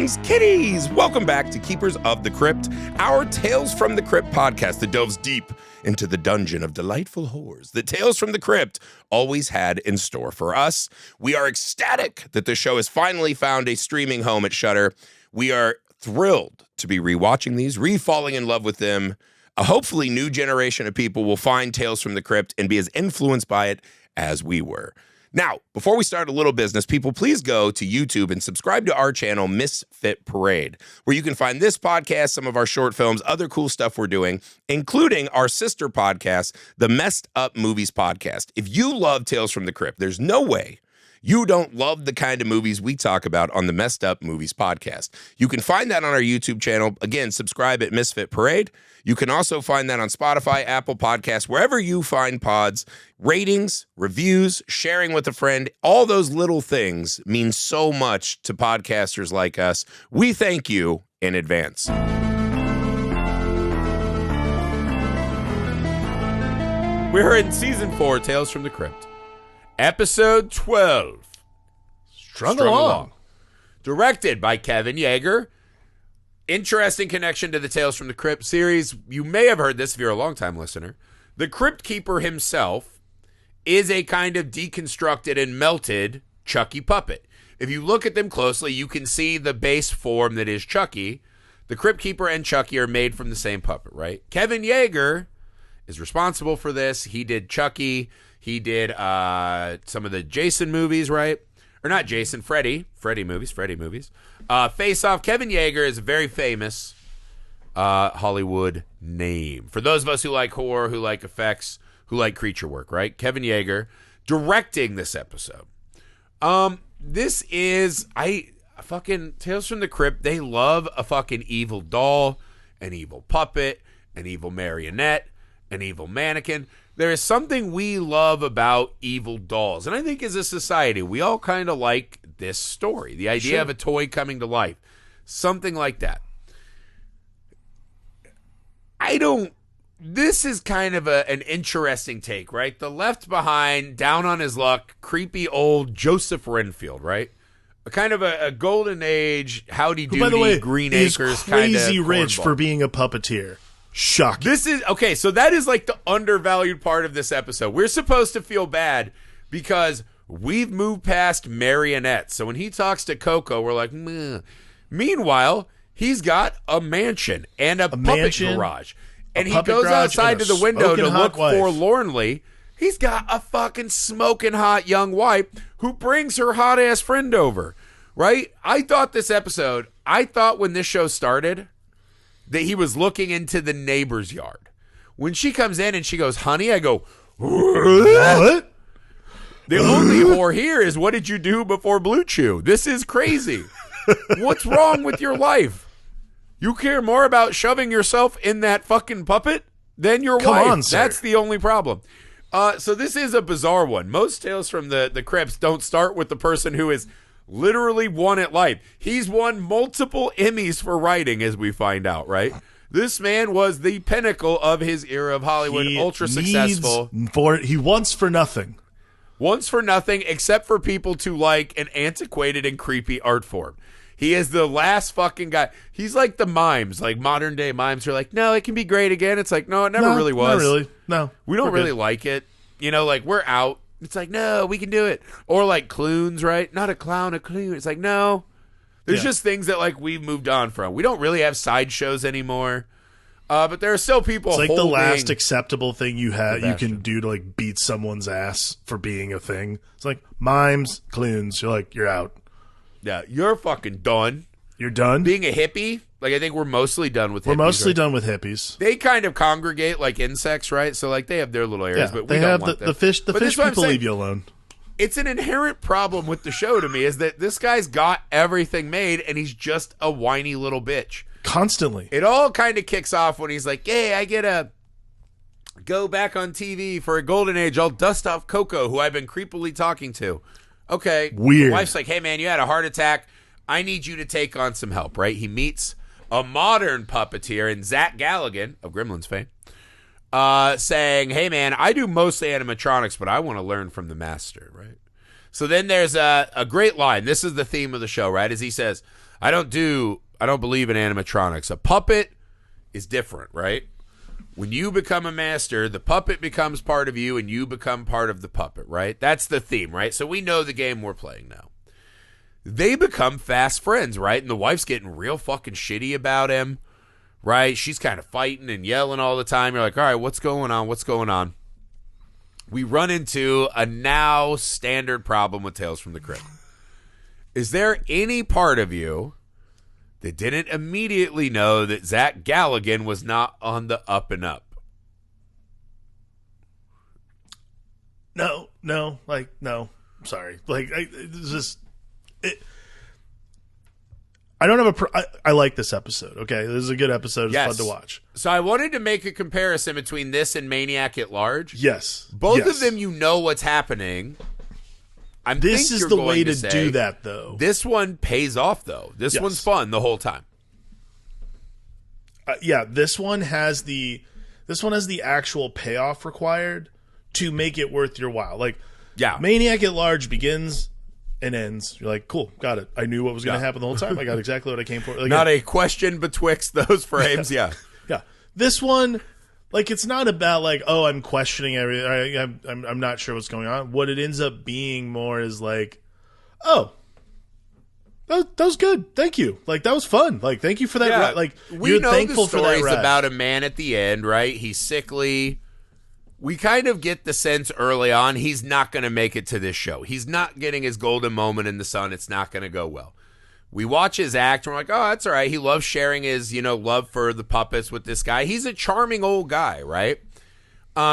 Greetings, kitties! Welcome back to Keepers of the Crypt, our Tales from the Crypt podcast that delves deep into the dungeon of delightful horrors that Tales from the Crypt always had in store for us. We are ecstatic that the show has finally found a streaming home at Shudder. We are thrilled to be rewatching these, re-falling in love with them. A hopefully new generation of people will find Tales from the Crypt and be as influenced by it as we were. Now, before we start a little business, people, please go to YouTube and subscribe to our channel, Misfit Parade, where you can find this podcast, some of our short films, other cool stuff we're doing, including our sister podcast, the Messed Up Movies Podcast. If you love Tales from the Crypt, there's no way you don't love the kind of movies we talk about on the Messed Up Movies Podcast. You can find that on our YouTube channel. Again, subscribe at Misfit Parade. You can also find that on Spotify, Apple Podcasts, wherever you find pods. Ratings, reviews, sharing with a friend, all those little things mean so much to podcasters like us. We thank you in advance. We're in Season 4, Tales from the Crypt. Episode 12. Strung along. Directed by Kevin Yagher. Interesting connection to the Tales from the Crypt series. You may have heard this if you're a longtime listener. The Crypt Keeper himself is a kind of deconstructed and melted Chucky puppet. If you look at them closely, you can see the base form that is Chucky. The Crypt Keeper and Chucky are made from the same puppet, right? Kevin Yagher is responsible for this. He did Chucky. He did some of the Jason movies, right? Or not Jason, Freddy movies. Face Off. Kevin Yagher is a very famous Hollywood name. For those of us who like horror, who like effects, who like creature work, right? Kevin Yagher directing this episode. This is, fucking Tales from the Crypt, they love a fucking evil doll, an evil puppet, an evil marionette, an evil mannequin. There is something we love about evil dolls. And I think as a society, we all kind of like this story. The idea of a toy coming to life. Something like that. This is kind of an interesting take, right? The left behind, down on his luck, creepy old Joseph Renfield, right? A kind of a golden age, howdy doody, by the way, Green is Acres kind of crazy rich for being a puppeteer. Shocking. This is okay. So that is like the undervalued part of this episode. We're supposed to feel bad because we've moved past marionettes. So when he talks to Coco, we're like, meh. Meanwhile, he's got a mansion and a puppet garage. And he goes outside to the window to look forlornly. He's got a fucking smoking hot young wife who brings her hot ass friend over. Right? I thought when this show started, that he was looking into the neighbor's yard. When she comes in and she goes, honey, I go, what? The only whore here is, what did you do before Blue Chew? This is crazy. What's wrong with your life? You care more about shoving yourself in that fucking puppet than your wife. Come on, sir. That's the only problem. So this is a bizarre one. Most Tales from the Crypts don't start with the person who is literally won at life. He's won multiple Emmys for writing, as we find out, right? This man was the pinnacle of his era of Hollywood, ultra successful. He wants for nothing. Wants for nothing except for people to like an antiquated and creepy art form. He is the last fucking guy. He's like the mimes, like modern day mimes who are like, no, it can be great again. It's like, no, it never really was. Not really. No. We don't really like it. You know, like we're out. It's like, no, we can do it. Or like cloons, right? Not a clown, a clown. It's like, no. There's just things that like we've moved on from. We don't really have sideshows anymore. But there are still people. It's like the last acceptable thing you can do to like beat someone's ass for being a thing. It's like mimes, cloons. You're like, you're out. Yeah, you're fucking done. You're done? Being a hippie, like I think we're mostly done with hippies. We're mostly done with hippies. They kind of congregate like insects, right? So like they have their little areas, but we they don't have want them. The fish people leave you alone. It's an inherent problem with the show to me is that this guy's got everything made and he's just a whiny little bitch. Constantly. It all kind of kicks off when he's like, hey, I get to go back on TV for a golden age. I'll dust off Coco, who I've been creepily talking to. Okay. Weird. The wife's like, hey, man, you had a heart attack. I need you to take on some help, right? He meets a modern puppeteer in Zach Galligan of Gremlins fame, saying, hey, man, I do mostly animatronics, but I want to learn from the master, right? So then there's a great line. This is the theme of the show, right? As he says, I don't believe in animatronics. A puppet is different, right? When you become a master, the puppet becomes part of you and you become part of the puppet, right? That's the theme, right? So we know the game we're playing now. They become fast friends, right? And the wife's getting real fucking shitty about him, right? She's kind of fighting and yelling all the time. You're like, all right, what's going on? What's going on? We run into a now standard problem with Tales from the Crypt. Is there any part of you that didn't immediately know that Zach Galligan was not on the up and up? No. I'm sorry. I don't have I like this episode. Okay, this is a good episode. It's fun to watch. So I wanted to make a comparison between this and Maniac at Large. Yes, both of them, you know what's happening. This is the way to do that, though. This one pays off, though. This one's fun the whole time. This one has the actual payoff required to make it worth your while. Maniac at Large begins and ends. You're like, cool, got it. I knew what was going to happen the whole time. I got exactly what I came for. Not a question betwixt those frames. Yeah. This one, it's not about I'm questioning everything. I'm not sure what's going on. What it ends up being more is that was good. Thank you. That was fun. Thank you for that. We know thankful the story's about a man at the end, right? He's sickly. We kind of get the sense early on he's not going to make it to this show. He's not getting his golden moment in the sun. It's not going to go well. We watch his act, and we're like, oh, that's all right. He loves sharing his, love for the puppets with this guy. He's a charming old guy, right?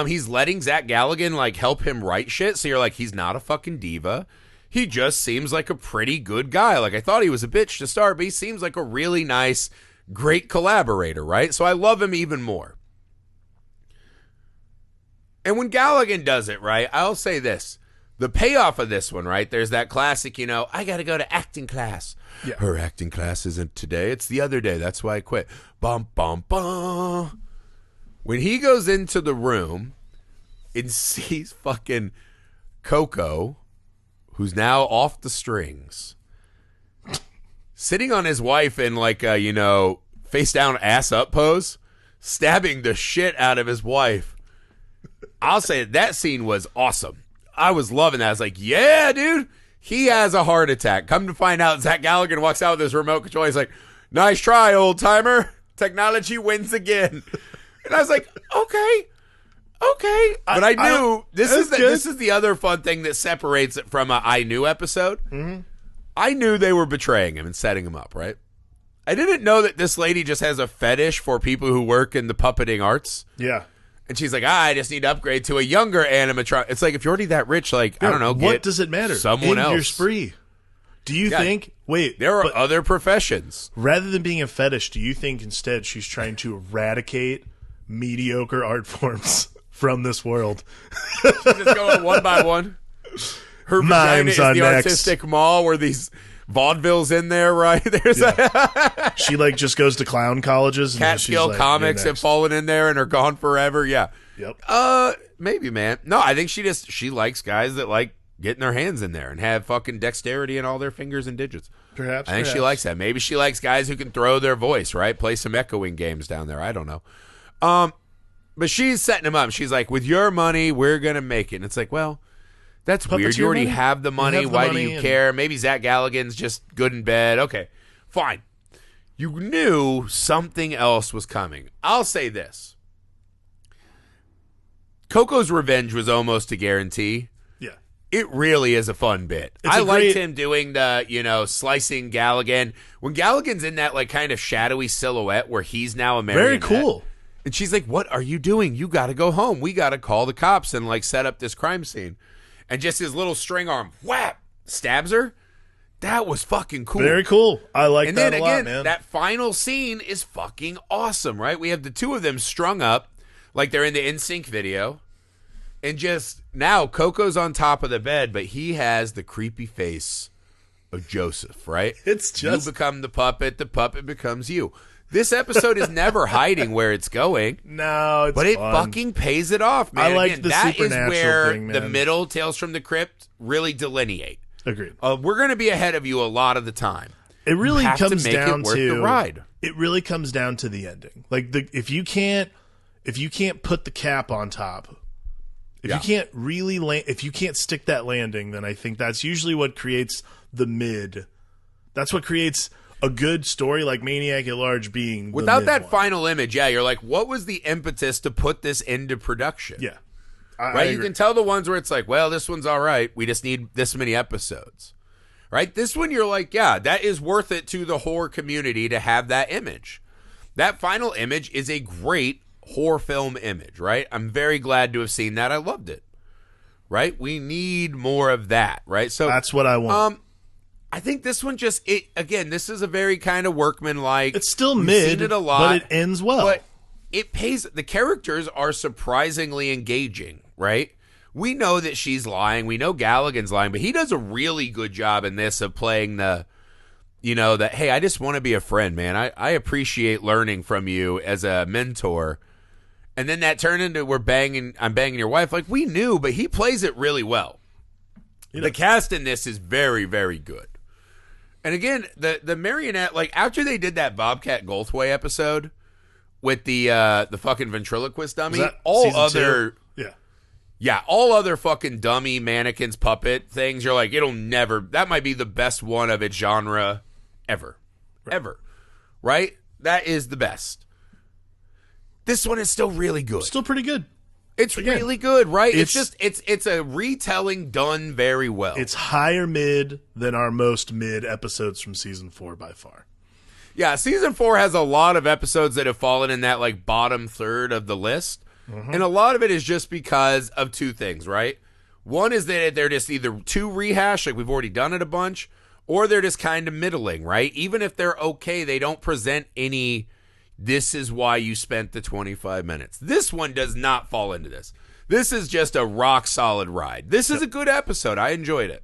He's letting Zach Galligan, help him write shit. So you're like, he's not a fucking diva. He just seems like a pretty good guy. I thought he was a bitch to start, but he seems like a really nice, great collaborator, right? So I love him even more. And when Galligan does it, right, I'll say this. The payoff of this one, right, there's that classic, I got to go to acting class. Yeah. Her acting class isn't today. It's the other day. That's why I quit. Bum, bum, bum. When he goes into the room and sees fucking Coco, who's now off the strings, sitting on his wife in face down, ass up pose, stabbing the shit out of his wife. I'll say that scene was awesome. I was loving that. I was like, yeah, dude, he has a heart attack. Come to find out, Zach Galligan walks out with his remote control. He's like, nice try, old timer. Technology wins again. And I was like, okay. But I knew this is the other fun thing that separates it from a I Knew episode. Mm-hmm. I knew they were betraying him and setting him up, right? I didn't know that this lady just has a fetish for people who work in the puppeting arts. Yeah. And she's like, I just need to upgrade to a younger animatronic. It's if you're already that rich, I don't know. What does it matter? Someone else. Your spree. Do you think, there are other professions. Rather than being a fetish, do you think instead she's trying to eradicate mediocre art forms from this world? She's just going one by one. Her vagina is the artistic mall where these vaudevilles in there, right? There's she just goes to clown colleges. And Catskill comics have fallen in there and are gone forever. Yeah. Yep. Maybe, man. No, I think she likes guys that like getting their hands in there and have fucking dexterity in all their fingers and digits. Perhaps. I think she likes that. Maybe she likes guys who can throw their voice, right? Play some echoing games down there. I don't know. But she's setting him up. She's like, with your money, we're going to make it. And it's like, well, that's weird. You already have the money. Why do you care? Maybe Zach Galligan's just good in bed. Okay, fine. You knew something else was coming. I'll say this. Coco's revenge was almost a guarantee. Yeah. It really is a fun bit. I liked him doing the, slicing Galligan. When Galligan's in that, kind of shadowy silhouette where he's now a marionette. Very cool. And she's like, what are you doing? You got to go home. We got to call the cops and, set up this crime scene. And just his little string arm, whap, stabs her. That was fucking cool. Very cool. I like that a lot, man. And then again, that final scene is fucking awesome, right? We have the two of them strung up like they're in the NSYNC video. And just now, Coco's on top of the bed, but he has the creepy face of Joseph, right? It's just... You become the puppet becomes you. This episode is never hiding where it's going. No, it's but it fun. fucking pays it off, man. I like Again, the that is supernatural where thing, the man. middle Tales from the Crypt really delineate. Agreed. We're going to be ahead of you a lot of the time. It really You have comes to make down it worth to the ride. It really comes down to the ending. Like if you can't put the cap on top, if you can't really if you can't stick that landing, then I think that's usually what creates the mid. That's what creates a good story like Maniac at Large being the Without mid that one. final image, you're like, what was the impetus to put this into production? Yeah. Right? You can tell the ones where it's like, well, this one's all right. We just need this many episodes. Right? This one, you're like, yeah, that is worth it to the horror community to have that image. That final image is a great horror film image, right? I'm very glad to have seen that. I loved it. Right? We need more of that, right? So that's what I want. I think this one again, this is a very kind of workmanlike. It's still We've mid, seen it a lot, but it ends well. But it pays. The characters are surprisingly engaging, right? We know that she's lying. We know Galligan's lying, but he does a really good job in this of playing the, that, hey, I just want to be a friend, man. I appreciate learning from you as a mentor. And then that turned into I'm banging your wife. Like, we knew, but he plays it really well. The cast in this is very, very good. And again, the marionette, like, after they did that Bobcat Goldthwait episode with the fucking ventriloquist dummy, all other... Two? Yeah. Yeah, all other fucking dummy mannequins, puppet things, you're like, that might be the best one of its genre ever. Right. Ever. Right? That is the best. This one is still really good. Still pretty good. It's really good, right? It's a retelling done very well. It's higher mid than our most mid episodes from season 4 by far. Yeah, season 4 has a lot of episodes that have fallen in that like bottom third of the list. Mm-hmm. And a lot of it is just because of two things, right? One is that they're just either too rehashed, like we've already done it a bunch, or they're just kind of middling, right? Even if they're okay, they don't present any, this is why you spent the 25 minutes. This one does not fall into this. This is just a rock solid ride. This is a good episode. I enjoyed it.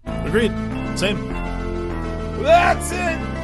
Agreed. Same. That's it.